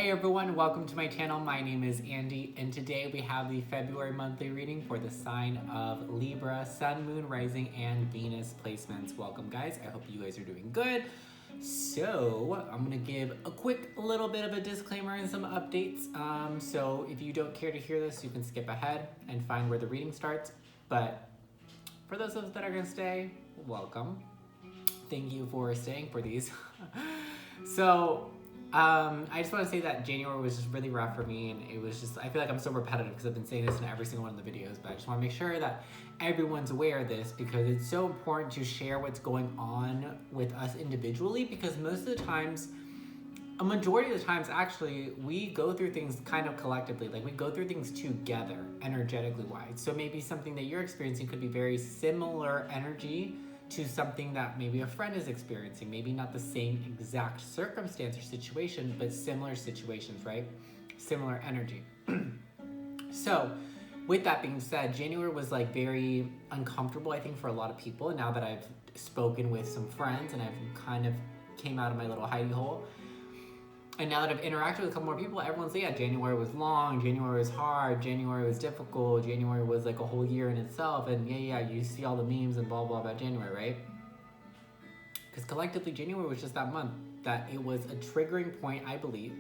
Hey everyone, welcome to my channel. My name is Andy, and today we have the February monthly reading for the sign of Libra, Sun, Moon, Rising, and Venus placements. Welcome guys, I hope you guys are doing good. So I'm gonna give a quick little bit of a disclaimer and some updates. So if you don't care to hear this, you can skip ahead and find where the reading starts. But for those of us that are gonna stay, welcome. Thank you for staying for these. I just want to say that January was just really rough for me, and it was just, I feel like I'm so repetitive because I've been saying this in every single one of the videos, but I just want to make sure that everyone's aware of this because it's so important to share what's going on with us individually, because most of the times, a majority of the times actually, we go through things kind of collectively, like we go through things together energetically wise. So maybe something that you're experiencing could be very similar energy to something that maybe a friend is experiencing, maybe not the same exact circumstance or situation, but similar situations, right? Similar energy. So with that being said, January was like very uncomfortable, I think, for a lot of people. And now that I've spoken with some friends and I've kind of came out of my little hidey hole, and now that I've interacted with a couple more people, everyone's like, yeah, January was long, January was hard, January was difficult, January was like a whole year in itself, and yeah, you see all the memes and blah, blah about January, right? Because collectively, January was just that month that it was a triggering point, I believe,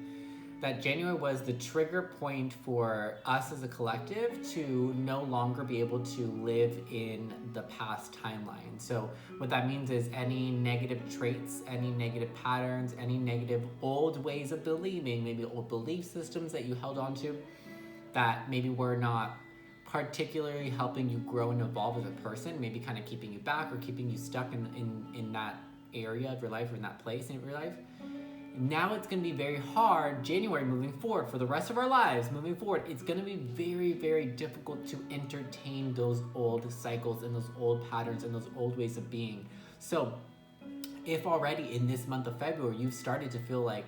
that January was the trigger point for us as a collective to no longer be able to live in the past timeline. So what that means is any negative traits, any negative patterns, any negative old ways of believing, maybe old belief systems that you held on to that maybe were not particularly helping you grow and evolve as a person, maybe kind of keeping you back or keeping you stuck in that area of your life or in that place in your life. Now it's going to be very hard, January moving forward, for the rest of our lives moving forward, it's going to be very, very difficult to entertain those old cycles and those old patterns and those old ways of being. So if already in this month of February, you've started to feel like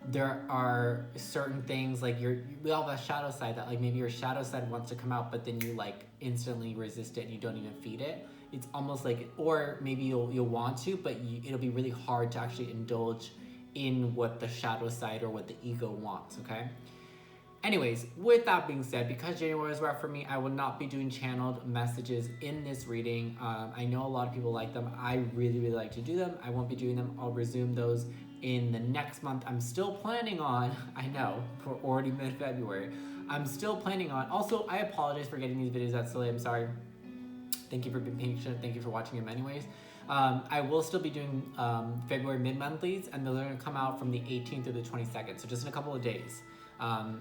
there are certain things like we all have a shadow side that like maybe your shadow side wants to come out, but then you like instantly resist it and you don't even feed it. It's almost like, or maybe you'll want to, but it'll be really hard to actually indulge in what the shadow side or what the ego wants, okay? Anyways, with that being said, because January was rough for me, I will not be doing channeled messages in this reading. I know a lot of people like them. I really, really like to do them. I won't be doing them. I'll resume those in the next month. I'm still planning on, I know, we're already mid-February. I'm still planning on, also, I apologize for getting these videos out so late. I'm sorry. Thank you for being patient. Thank you for watching them anyways. I will still be doing February mid-monthlies, and they're going to come out from the 18th through the 22nd. So just in a couple of days,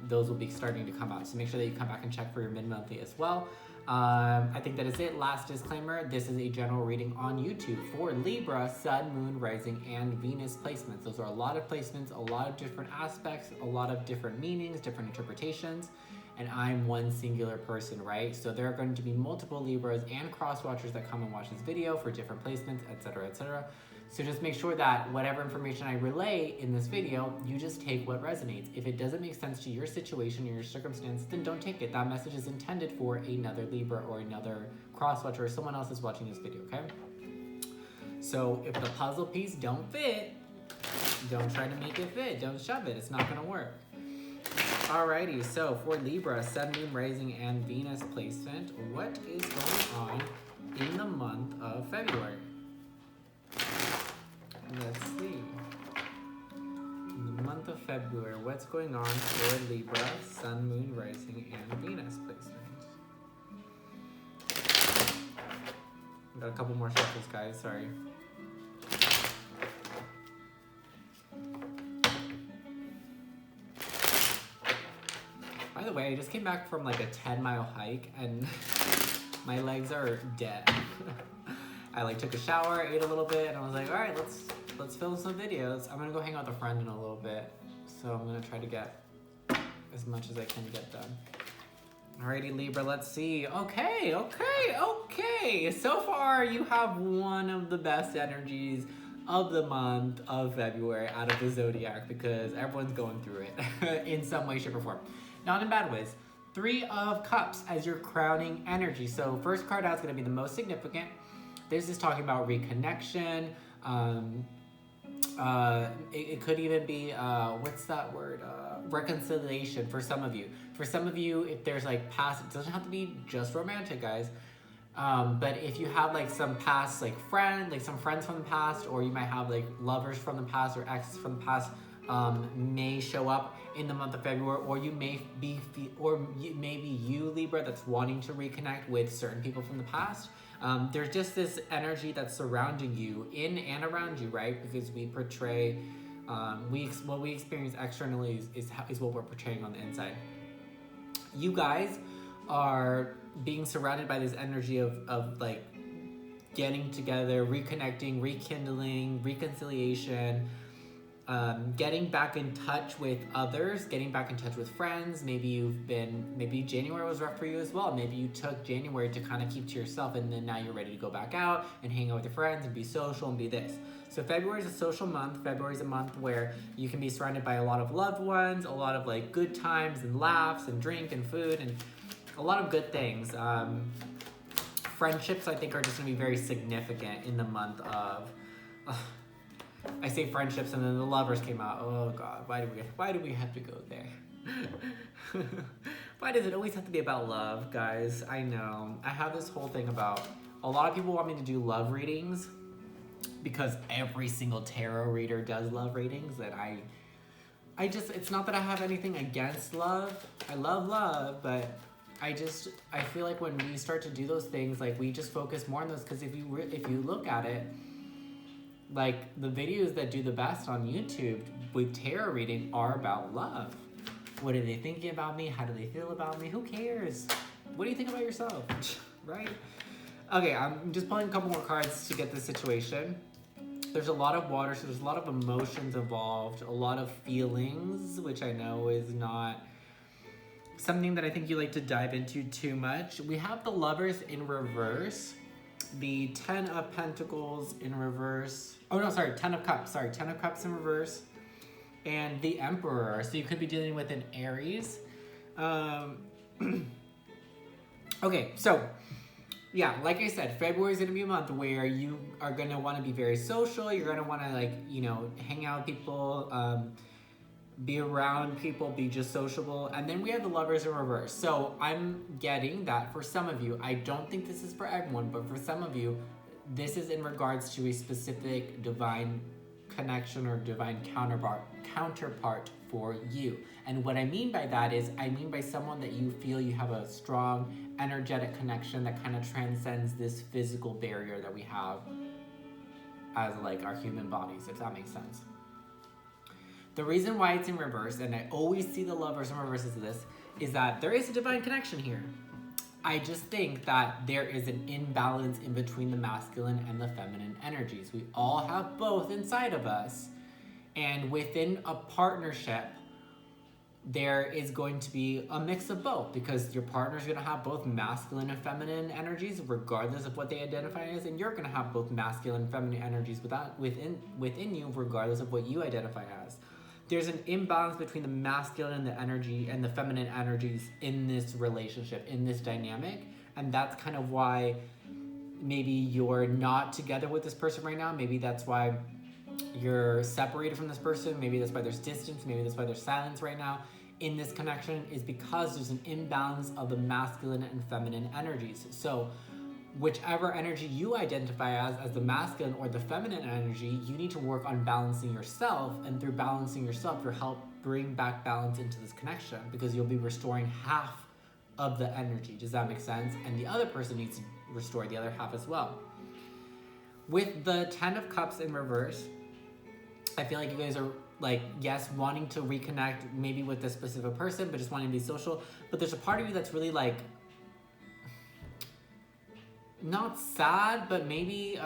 those will be starting to come out. So make sure that you come back and check for your mid-monthly as well. I think that is it. Last disclaimer, this is a general reading on YouTube for Libra, Sun, Moon, Rising, and Venus placements. Those are a lot of placements, a lot of different aspects, a lot of different meanings, different interpretations. And I'm one singular person, right? So there are going to be multiple Libras and cross-watchers that come and watch this video for different placements, etc., etc. So just make sure that whatever information I relay in this video, you just take what resonates. If it doesn't make sense to your situation or your circumstance, then don't take it. That message is intended for another Libra or another cross-watcher or someone else is watching this video, okay? So if the puzzle piece don't fit, don't try to make it fit. Don't shove it. It's not gonna work. Alrighty, so for Libra, Sun, Moon, Rising, and Venus placement, what is going on in the month of February? Let's see. In the month of February, what's going on for Libra, Sun, Moon, Rising, and Venus placement? Got a couple more shuffles, guys, sorry. By the way, I just came back from like a 10-mile hike and my legs are dead. I like took a shower, ate a little bit, and I was like, all right, let's film some videos. I'm gonna go hang out with a friend in a little bit. So I'm gonna try to get as much as I can get done. Alrighty, Libra, let's see. Okay. So far, you have one of the best energies of the month of February out of the zodiac because everyone's going through it in some way, shape, or form. Not in bad ways. 3 of Cups as your crowning energy. So first card out is going to be the most significant. This is talking about reconnection, it could even be what's that word, reconciliation for some of you. For some of you, if there's like past, it doesn't have to be just romantic, guys. But if you have like some past like some friends from the past, or you might have like lovers from the past or exes from the past, may show up in the month of February, or you may be, maybe you, Libra, that's wanting to reconnect with certain people from the past. There's just this energy that's surrounding you, in and around you, right? Because we portray, what we experience externally is what we're portraying on the inside. You guys are being surrounded by this energy of like getting together, reconnecting, rekindling, reconciliation, getting back in touch with others, getting back in touch with friends. Maybe January was rough for you as well. Maybe you took January to kind of keep to yourself, and then now you're ready to go back out and hang out with your friends and be social and be this. So February is a social month. February is a month where you can be surrounded by a lot of loved ones, a lot of like good times and laughs and drink and food and a lot of good things. Friendships, I think, are just going to be very significant in the month of... I say friendships, and then the lovers came out. Oh God, why do we have to go there? Why does it always have to be about love, guys? I know. I have this whole thing about, a lot of people want me to do love readings because every single tarot reader does love readings, and I just, it's not that I have anything against love. I love love, but I feel like when we start to do those things, like we just focus more on those, because if you look at it, like the videos that do the best on YouTube with tarot reading are about love. What are they thinking about me? How do they feel about me? Who cares? What do you think about yourself? Right? Okay, I'm just pulling a couple more cards to get this situation. There's a lot of water, so there's a lot of emotions involved, a lot of feelings, which I know is not something that I think you like to dive into too much. We have the Lovers in reverse, the Ten of Pentacles in reverse. Oh no, sorry, Ten of Cups. Sorry, Ten of Cups in reverse, and the Emperor. So you could be dealing with an Aries. Okay, so yeah, like I said, February is gonna be a month where you are gonna want to be very social. You're gonna want to, like, you know, hang out with people, be around people, be just sociable. And then we have the Lovers in reverse. So I'm getting that for some of you, I don't think this is for everyone, but for some of you, this is in regards to a specific divine connection or divine counterpart for you. And what I mean by that is, I mean by someone that you feel you have a strong energetic connection that kind of transcends this physical barrier that we have as like our human bodies, if that makes sense. The reason why it's in reverse, and I always see the Lovers in reverse as this, is that there is a divine connection here. I just think that there is an imbalance in between the masculine and the feminine energies. We all have both inside of us. And within a partnership, there is going to be a mix of both, because your partner's going to have both masculine and feminine energies, regardless of what they identify as, and you're going to have both masculine and feminine energies within you, regardless of what you identify as. There's an imbalance between the masculine and the energy and the feminine energies in this relationship, in this dynamic. And that's kind of why maybe you're not together with this person right now. Maybe that's why you're separated from this person. Maybe that's why there's distance. Maybe that's why there's silence right now in this connection, is because there's an imbalance of the masculine and feminine energies. So whichever energy you identify as the masculine or the feminine energy, you need to work on balancing yourself, and through balancing yourself, you'll help bring back balance into this connection, because you'll be restoring half of the energy. Does that make sense? And the other person needs to restore the other half as well. With the Ten of Cups in reverse, I feel like you guys are like, yes, wanting to reconnect maybe with this specific person, but just wanting to be social. But there's a part of you that's really like, not sad, but maybe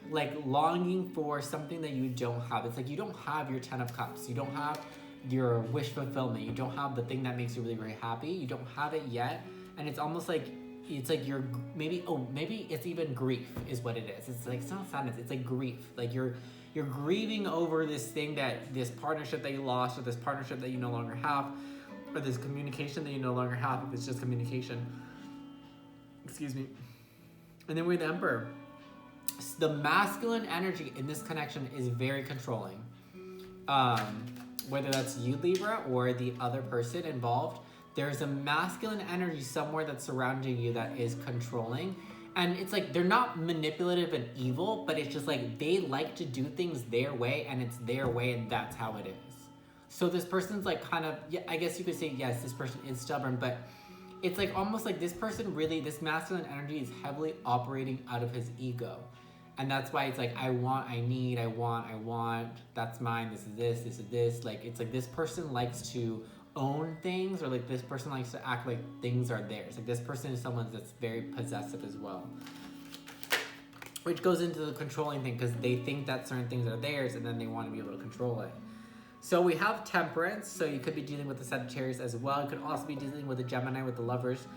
like longing for something that you don't have. It's like you don't have your Ten of Cups. You don't have your wish fulfillment. You don't have the thing that makes you really, really happy. You don't have it yet. And it's almost like, it's like you're maybe it's even grief is what it is. It's like, it's not sadness, it's like grief. Like you're grieving over this thing, this partnership that you lost, or this partnership that you no longer have, or this communication that you no longer have, if it's just communication. Excuse me. And then we're the Emperor. The masculine energy in this connection is very controlling. Whether that's you, Libra, or the other person involved, there's a masculine energy somewhere that's surrounding you that is controlling. And it's like they're not manipulative and evil, but it's just like they like to do things their way, and it's their way, and that's how it is. So this person's like kind of, yeah, I guess you could say, yes, this person is stubborn, but it's like almost like this person really, this masculine energy is heavily operating out of his ego. And that's why it's like, I want, I need, I want, that's mine, this is this, this is this. Like, it's like this person likes to own things, or like this person likes to act like things are theirs. Like this person is someone that's very possessive as well. Which goes into the controlling thing, because they think that certain things are theirs and then they want to be able to control it. So we have Temperance, so you could be dealing with the Sagittarius as well. You could also be dealing with the Gemini, with the Lovers.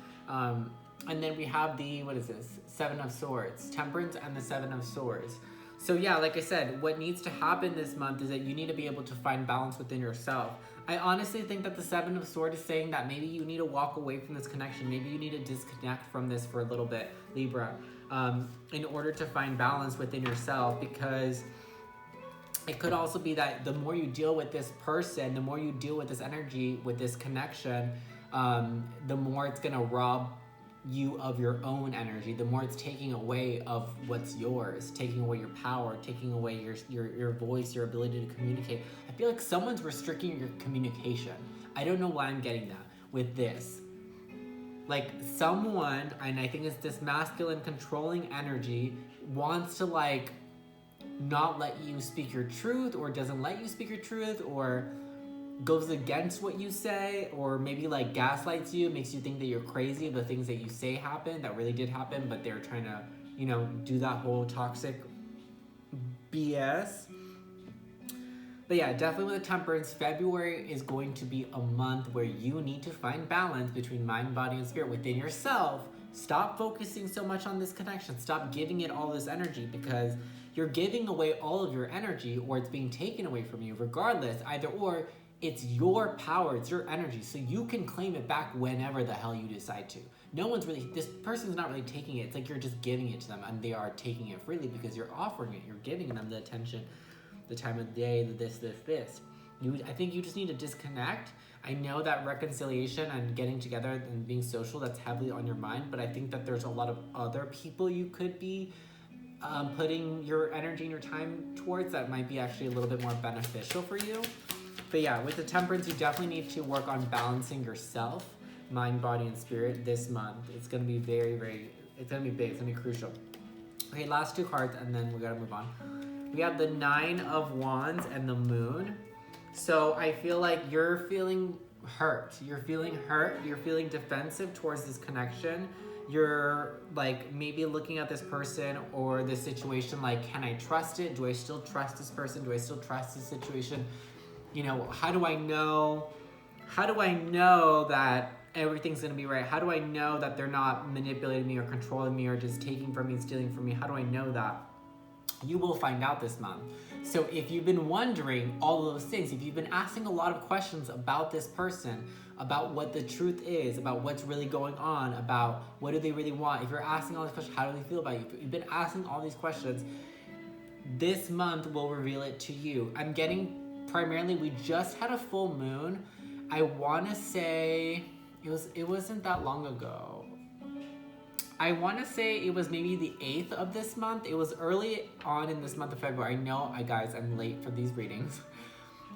And then we have the, what is this? Seven of Swords. Temperance and the Seven of Swords. So yeah, like I said, what needs to happen this month is that you need to be able to find balance within yourself. I honestly think that the Seven of Swords is saying that maybe you need to walk away from this connection. Maybe you need to disconnect from this for a little bit, Libra, in order to find balance within yourself, because it could also be that the more you deal with this person, the more you deal with this energy, with this connection, the more it's gonna rob you of your own energy, the more it's taking away of what's yours, taking away your power, taking away your voice, your ability to communicate. I feel like someone's restricting your communication. I don't know why I'm getting that with this. Like someone, and I think it's this masculine controlling energy, wants to like not let you speak your truth, or doesn't let you speak your truth, or goes against what you say, or maybe like gaslights you, makes you think that you're crazy, the things that you say happen, that really did happen, but they're trying to, you know, do that whole toxic BS. But yeah, definitely with the Temperance, February is going to be a month where you need to find balance between mind, body, and spirit within yourself. Stop focusing so much on this connection. Stop giving it all this energy, because you're giving away all of your energy, or it's being taken away from you. Regardless, either or, it's your power, it's your energy, so you can claim it back whenever the hell you decide to. No one's really, this person's not really taking it. It's like you're just giving it to them, and they are taking it freely because you're offering it. You're giving them the attention, the time of the day, the this. I think you just need to disconnect. I know that reconciliation and getting together and being social, that's heavily on your mind, but I think that there's a lot of other people you could be putting your energy and your time towards that might be actually a little bit more beneficial for you. But yeah, with the Temperance, you definitely need to work on balancing yourself, mind, body, and spirit this month. It's going to be it's going to be big. It's going to be crucial. Okay, last two cards, and then we got to move on. We have the Nine of Wands and the Moon. So I feel like you're feeling hurt. You're feeling hurt. You're feeling defensive towards this connection. You're like maybe looking at this person or this situation like, can I trust it? Do I still trust this person? Do I still trust this situation? You know, how do I know that everything's gonna be right? How do I know that they're not manipulating me or controlling me or just taking from me, stealing from me? How do I know that? You will find out this month. So if you've been wondering all of those things, if you've been asking a lot of questions about this person, about what the truth is, about what's really going on, about what do they really want, if you're asking all these questions, how do they feel about you? If you've been asking all these questions, this month will reveal it to you. I'm getting primarily, we just had a full moon. I want to say it wasn't that long ago. I want to say it was maybe the 8th of this month. It was early on in this month of February. I know, guys, I'm late for these readings.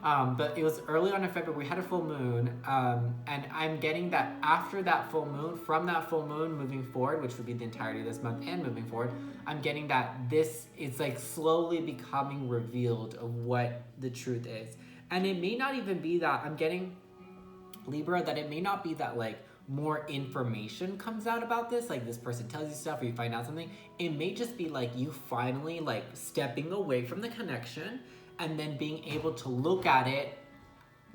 But it was early on in February. We had a full moon. And I'm getting that after that full moon, from that full moon moving forward, which would be the entirety of this month and moving forward, I'm getting that it's like slowly becoming revealed of what the truth is. And it may not even be that, I'm getting, Libra, that it may not be that like more information comes out about this, like this person tells you stuff or you find out something. It may just be like you finally like stepping away from the connection and then being able to look at it.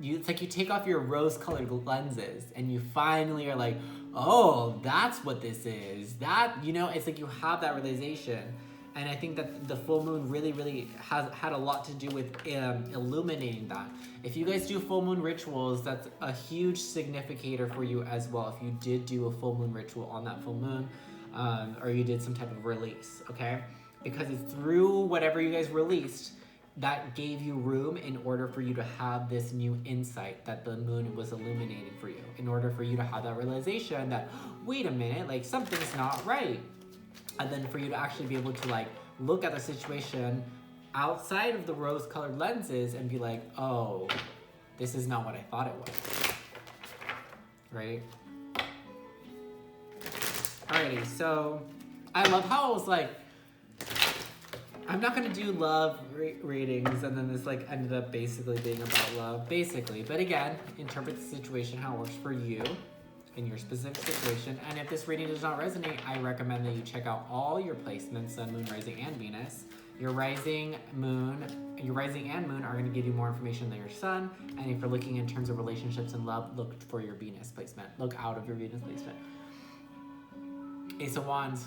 It's like you take off your rose-colored lenses and you finally are like, oh, that's what this is. That, you know, it's like you have that realization. And I think that the full moon really has had a lot to do with illuminating that. If you guys do full moon rituals, that's a huge significator for you as well. If you did do a full moon ritual on that full moon, or you did some type of release, okay? because it's through whatever you guys released that gave you room in order for you to have this new insight that the moon was illuminating for you, in order for you to have that realization that, wait a minute, like something's not right. And then for you to actually be able to like look at the situation outside of the rose-colored lenses and be like, oh, this is not what I thought it was, right? Alrighty, so I love how it was like, I'm not gonna do love readings, and then this like ended up basically being about love, basically. But again, interpret the situation how it works for you in your specific situation. And if this reading does not resonate, I recommend that you check out all your placements, Sun, Moon, Rising, and Venus. Your rising and moon are going to give you more information than your sun. And if you're looking in terms of relationships and love, look for your Venus placement. Look out of your Venus placement. Ace of Wands.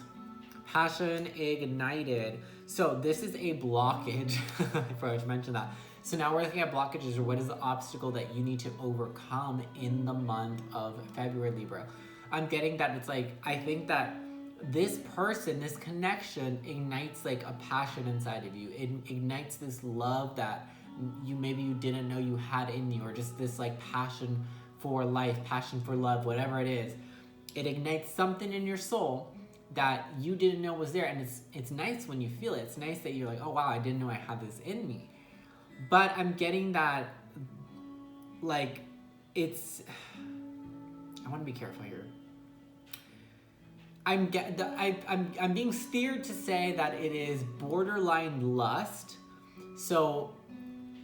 Passion ignited. So this is a blockage. I forgot to mention that. So now we're looking at blockages, or what is the obstacle that you need to overcome in the month of February, Libra. I'm getting that it's like, I think that this person, this connection ignites like a passion inside of you. It ignites this love that maybe you didn't know you had in you, or just this like passion for life, passion for love, whatever it is. It ignites something in your soul that you didn't know was there, and it's nice when you feel it. It's nice that you're like, oh wow, I didn't know I had this in me. But I'm getting that, like, I want to be careful here. I'm being steered to say that it is borderline lust. So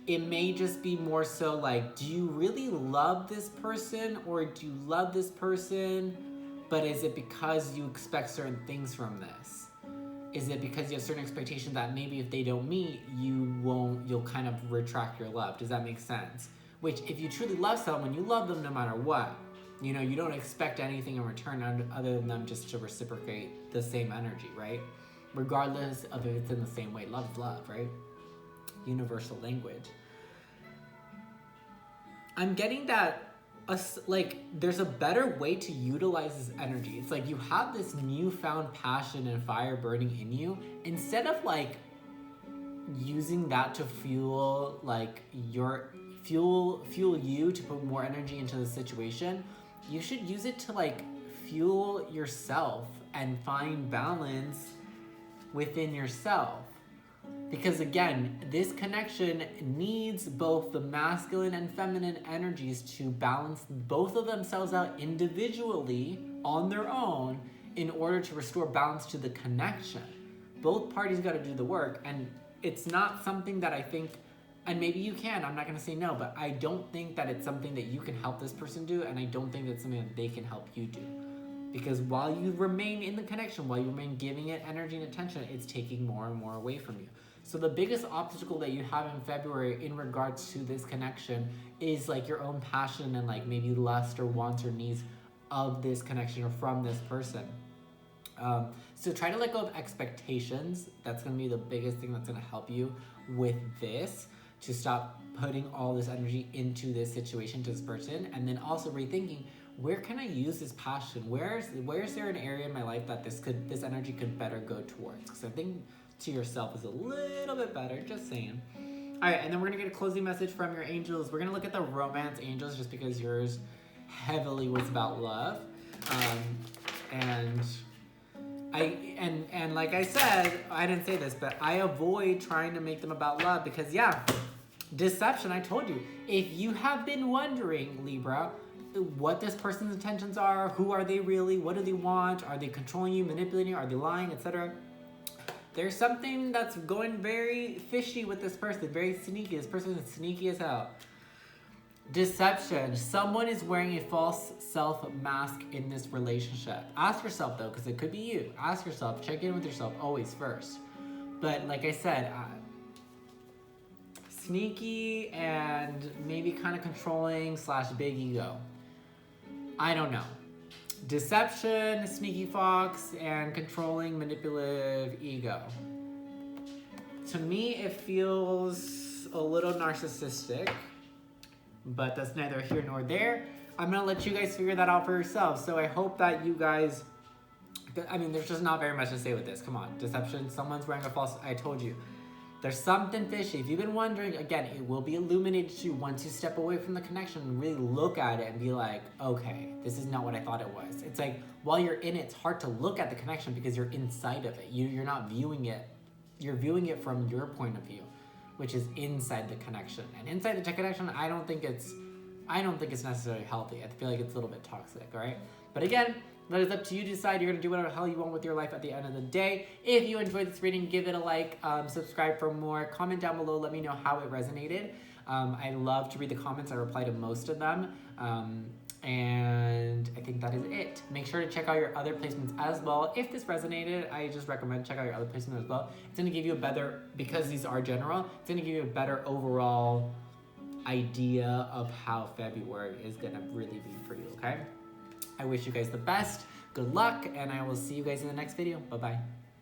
it may just be more so like, do you really love this person, or do you love this person, but is it because you expect certain things from this? Is it because you have certain expectations that maybe if they don't meet, you'll kind of retract your love? Does that make sense? Which, if you truly love someone, you love them no matter what. You know, you don't expect anything in return other than them just to reciprocate the same energy, right? Regardless of if it's in the same way. Love is love, right? Universal language. I'm getting that there's a better way to utilize this energy. It's like you have this newfound passion and fire burning in you. Instead of like using that to fuel like fuel you to put more energy into the situation, you should use it to like fuel yourself and find balance within yourself. Because again, this connection needs both the masculine and feminine energies to balance both of themselves out individually on their own in order to restore balance to the connection. Both parties got to do the work, and it's not something that I think, and maybe you can, I'm not going to say no, but I don't think that it's something that you can help this person do, and I don't think that's something that they can help you do. Because while you remain in the connection, while you remain giving it energy and attention, it's taking more and more away from you. So the biggest obstacle that you have in February in regards to this connection is like your own passion and like maybe lust or wants or needs of this connection or from this person. So try to let go of expectations. That's going to be the biggest thing that's going to help you with this, to stop putting all this energy into this situation, to this person, and then also rethinking, where can I use this passion? Where's there an area in my life that this energy could better go towards? Because I think to yourself is a little bit better, just saying. All right, and then we're gonna get a closing message from your angels. We're gonna look at the romance angels just because yours heavily was about love. And like I said, I didn't say this, but I avoid trying to make them about love because deception, I told you. If you have been wondering, Libra, what this person's intentions are, who are they really, what do they want, are they controlling you, manipulating you, are they lying, etc., there's something that's going very fishy with this person, very sneaky. This person is sneaky as hell. Deception. Someone is wearing a false self mask in this relationship. Ask yourself though, because it could be you. Ask yourself, check in with yourself always first. But like I said, sneaky and maybe kind of controlling / big ego. I don't know. Deception, sneaky fox, and controlling, manipulative ego. To me, it feels a little narcissistic, but that's neither here nor there. I'm gonna let you guys figure that out for yourselves. So I hope that you guys I mean, there's just not very much to say with this. Come on, deception. Someone's wearing a false. I told you. There's something fishy. If you've been wondering, again, it will be illuminated to you once you step away from the connection and really look at it and be like, okay, this is not what I thought it was. It's like, while you're in it, it's hard to look at the connection because you're inside of it. You're not viewing it. You're viewing it from your point of view, which is inside the connection. And inside the connection, I don't think it's necessarily healthy. I feel like it's a little bit toxic, all right? But again, that is up to you to decide. You're gonna do whatever the hell you want with your life at the end of the day. If you enjoyed this reading, give it a like, subscribe for more, comment down below, let me know how it resonated. I love to read the comments, I reply to most of them. And I think that is it. Make sure to check out your other placements as well. If this resonated, I just recommend check out your other placements as well. It's gonna give you a better, because these are general, it's gonna give you a better overall idea of how February is gonna really be for you, okay? I wish you guys the best, good luck, and I will see you guys in the next video. Bye-bye.